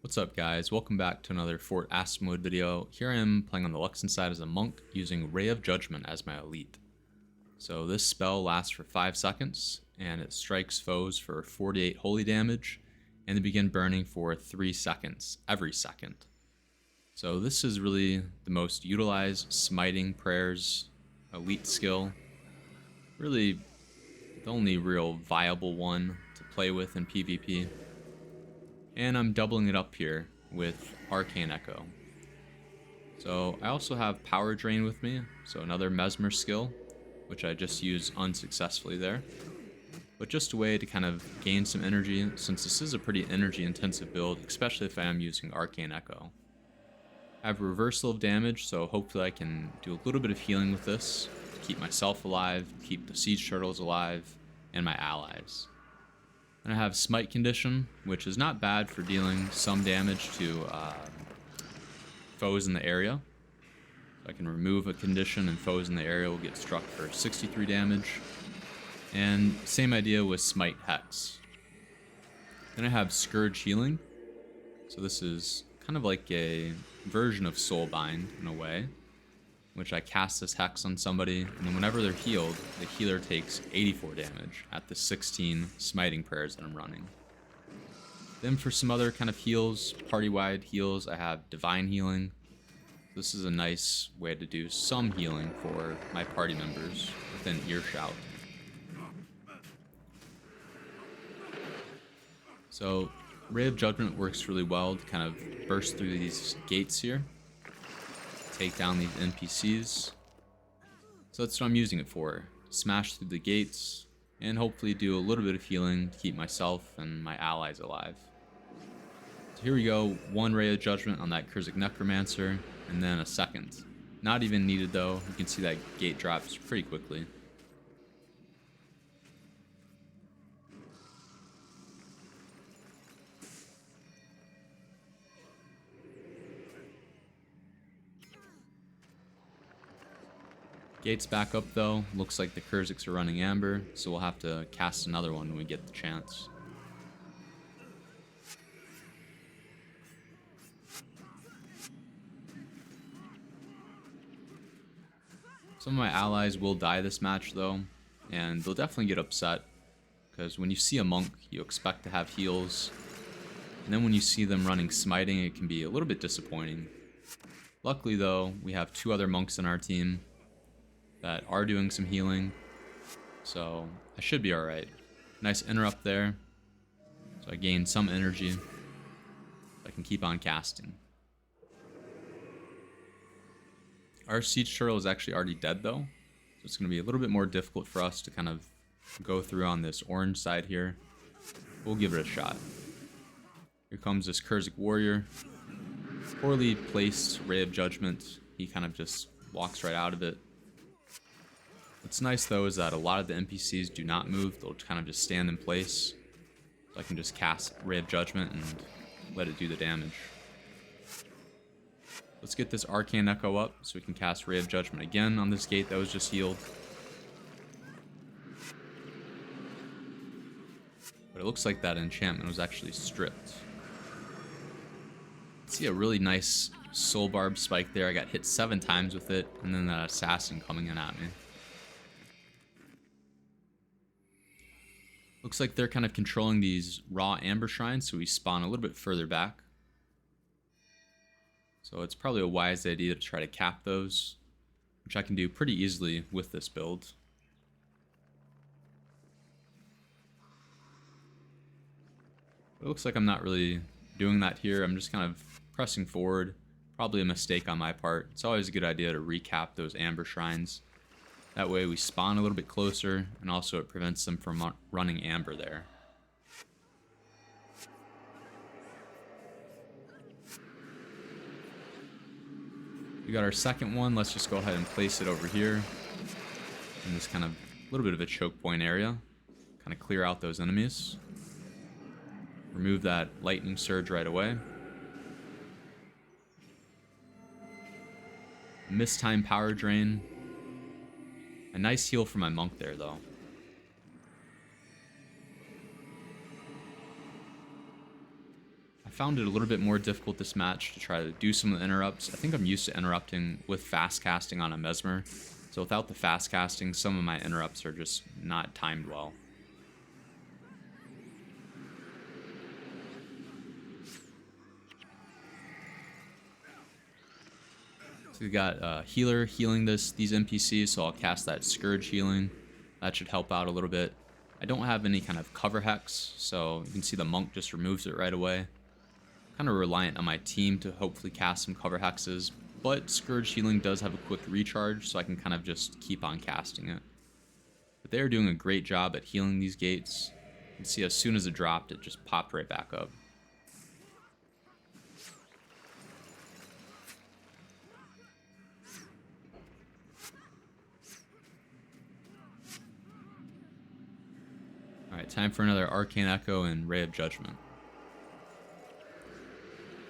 What's up guys, welcome back to another Fort Aspenwood video. Here I am playing on the Luxon side as a monk using Ray of Judgment as my elite. So this spell lasts for 5 seconds and it strikes foes for 48 holy damage and they begin burning for 3 seconds every second. So this is really the most utilized Smiting Prayers elite skill. Really the only real viable one to play with in PvP. And I'm doubling it up here with Arcane Echo. So I also have Power Drain with me, so another Mesmer skill, which I just used unsuccessfully there. But just a way to kind of gain some energy, since this is a pretty energy intensive build, especially if I am using Arcane Echo. I have Reversal of Damage, so hopefully I can do a little bit of healing with this, to keep myself alive, keep the Siege Turtles alive, and my allies. And I have Smite Condition, which is not bad for dealing some damage to foes in the area. So I can remove a condition and foes in the area will get struck for 63 damage. And same idea with Smite Hex. Then I have Scourge Healing. So this is kind of like a version of Soulbind in a way, which I cast this Hex on somebody, and then whenever they're healed, the healer takes 84 damage at the 16 Smiting Prayers that I'm running. Then for some other kind of heals, party-wide heals, I have Divine Healing. This is a nice way to do some healing for my party members within earshot. So Ray of Judgment works really well to kind of burst through these gates here. Take down these NPCs. So that's what I'm using it for. Smash through the gates and hopefully do a little bit of healing to keep myself and my allies alive. So here we go, 1 Ray of Judgment on that Kurzicks Necromancer and then a second. Not even needed though, you can see that gate drops pretty quickly. Gates back up though, looks like the Kurzicks are running Amber, so we'll have to cast another one when we get the chance. Some of my allies will die this match though, and they'll definitely get upset, because when you see a monk, you expect to have heals, and then when you see them running smiting, it can be a little bit disappointing. Luckily though, we have 2 other monks on our team that are doing some healing, so I should be alright. Nice interrupt there, so I gain some energy, so I can keep on casting. Our Siege Turtle is actually already dead though, so it's going to be a little bit more difficult for us to kind of go through on this orange side here. We'll give it a shot. Here comes this Kurzicks Warrior. Poorly placed Ray of Judgment, he kind of just walks right out of it. What's nice though is that a lot of the NPCs do not move, they'll kind of just stand in place. So I can just cast Ray of Judgment and let it do the damage. Let's get this Arcane Echo up so we can cast Ray of Judgment again on this gate that was just healed. But it looks like that enchantment was actually stripped. See a really nice soul barb spike there. I got hit 7 times with it, and then that assassin coming in at me. Looks like they're kind of controlling these raw amber shrines, so we spawn a little bit further back. So it's probably a wise idea to try to cap those, which I can do pretty easily with this build. But it looks like I'm not really doing that here. I'm just kind of pressing forward. Probably a mistake on my part. It's always a good idea to recap those amber shrines. That way we spawn a little bit closer, and also it prevents them from running amber there. We got our second one. Let's just go ahead and place it over here in this kind of little bit of a choke point area. Kind of clear out those enemies. Remove that lightning surge right away. Mistime Power Drain. A nice heal for my monk there, though. found it a little bit more difficult this match to try to do some of the interrupts. I think I'm used to interrupting with fast casting on a Mesmer. So without the fast casting, some of my interrupts are just not timed well. So we got healer healing these NPCs, so I'll cast that Scourge healing. That should help out a little bit. I don't have any kind of cover hex, so you can see the monk just removes it right away. Kind of reliant on my team to hopefully cast some cover hexes, but Scourge healing does have a quick recharge, so I can kind of just keep on casting it. But they're doing a great job at healing these gates. You can see as soon as it dropped, it just popped right back up. Alright, time for another Arcane Echo and Ray of Judgment.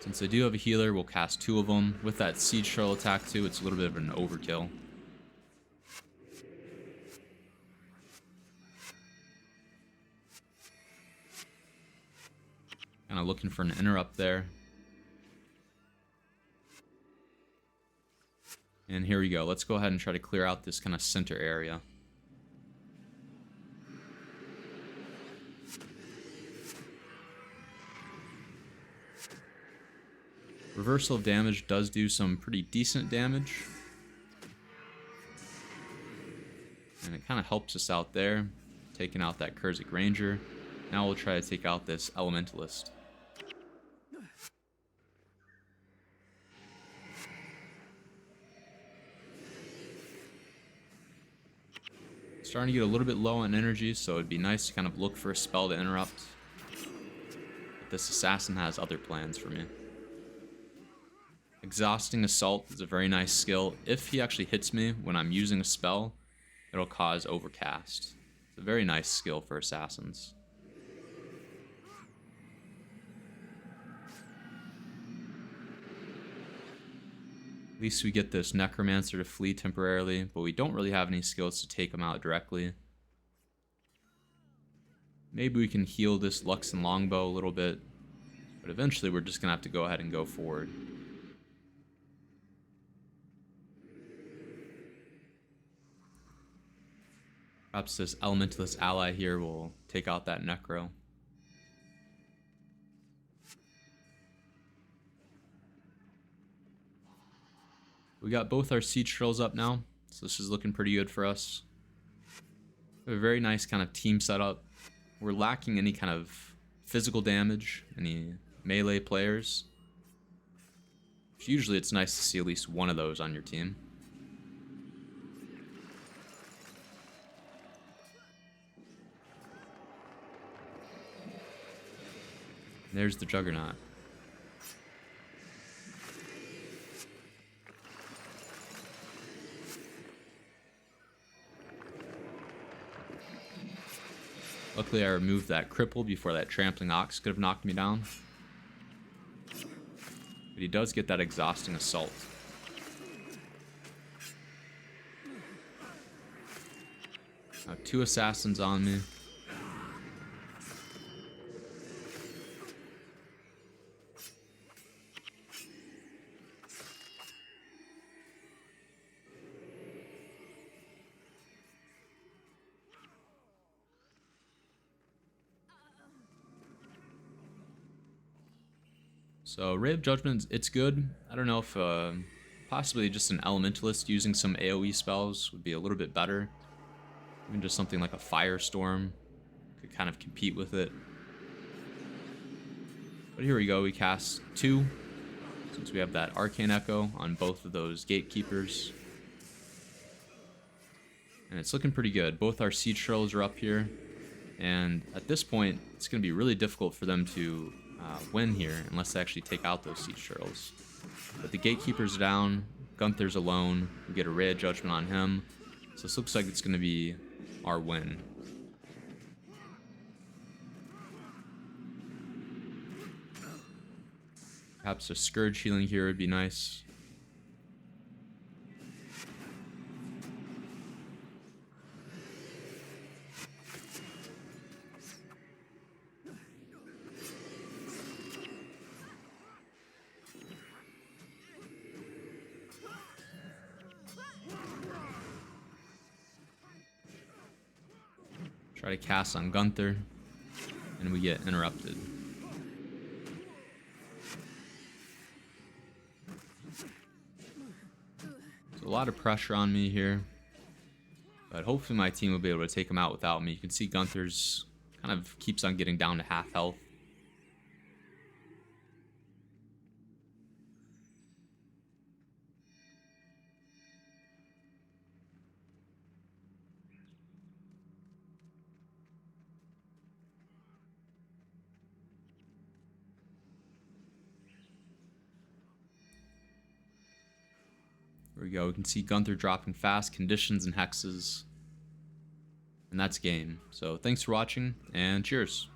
Since I do have a healer, we'll cast 2 of them. With that Siege Shell attack too, it's a little bit of an overkill. Kind of looking for an interrupt there. And here we go. Let's go ahead and try to clear out this kind of center area. Reversal of damage does do some pretty decent damage. And it kind of helps us out there, taking out that Kurzicks Ranger. Now we'll try to take out this Elementalist. Starting to get a little bit low on energy, so it'd be nice to kind of look for a spell to interrupt. But this assassin has other plans for me. Exhausting Assault is a very nice skill. If he actually hits me when I'm using a spell, it'll cause Overcast. It's a very nice skill for assassins. At least we get this Necromancer to flee temporarily, but we don't really have any skills to take him out directly. Maybe we can heal this Luxon Longbow a little bit, but eventually we're just going to have to go ahead and go forward. Perhaps this Elementalist ally here will take out that Necro. We got both our Siege Trolls up now, so this is looking pretty good for us. We have a very nice kind of team setup. We're lacking any kind of physical damage, any melee players. Usually it's nice to see at least one of those on your team. There's the Juggernaut. Luckily I removed that cripple before that Trampling Ox could have knocked me down. But he does get that Exhausting Assault. Now 2 assassins on me. So Ray of Judgment, it's good. I don't know if possibly just an Elementalist using some AoE spells would be a little bit better. Even just something like a Firestorm could kind of compete with it. But here we go, we cast 2, since we have that Arcane Echo on both of those Gatekeepers. And it's looking pretty good. Both our Siege Trolls are up here. And at this point, it's going to be really difficult for them to win here unless they actually take out those Siege Turtles. But the Gatekeeper's down, Gunther's alone, we get a Ray of Judgment on him, so this looks like it's going to be our win. Perhaps a Scourge healing here would be nice. Try to cast on Gunther, and we get interrupted. So a lot of pressure on me here, but hopefully my team will be able to take him out without me. You can see Gunther's kind of keeps on getting down to half health. There we go. We can see Gunther dropping fast conditions and hexes. And that's game. So thanks for watching, and cheers.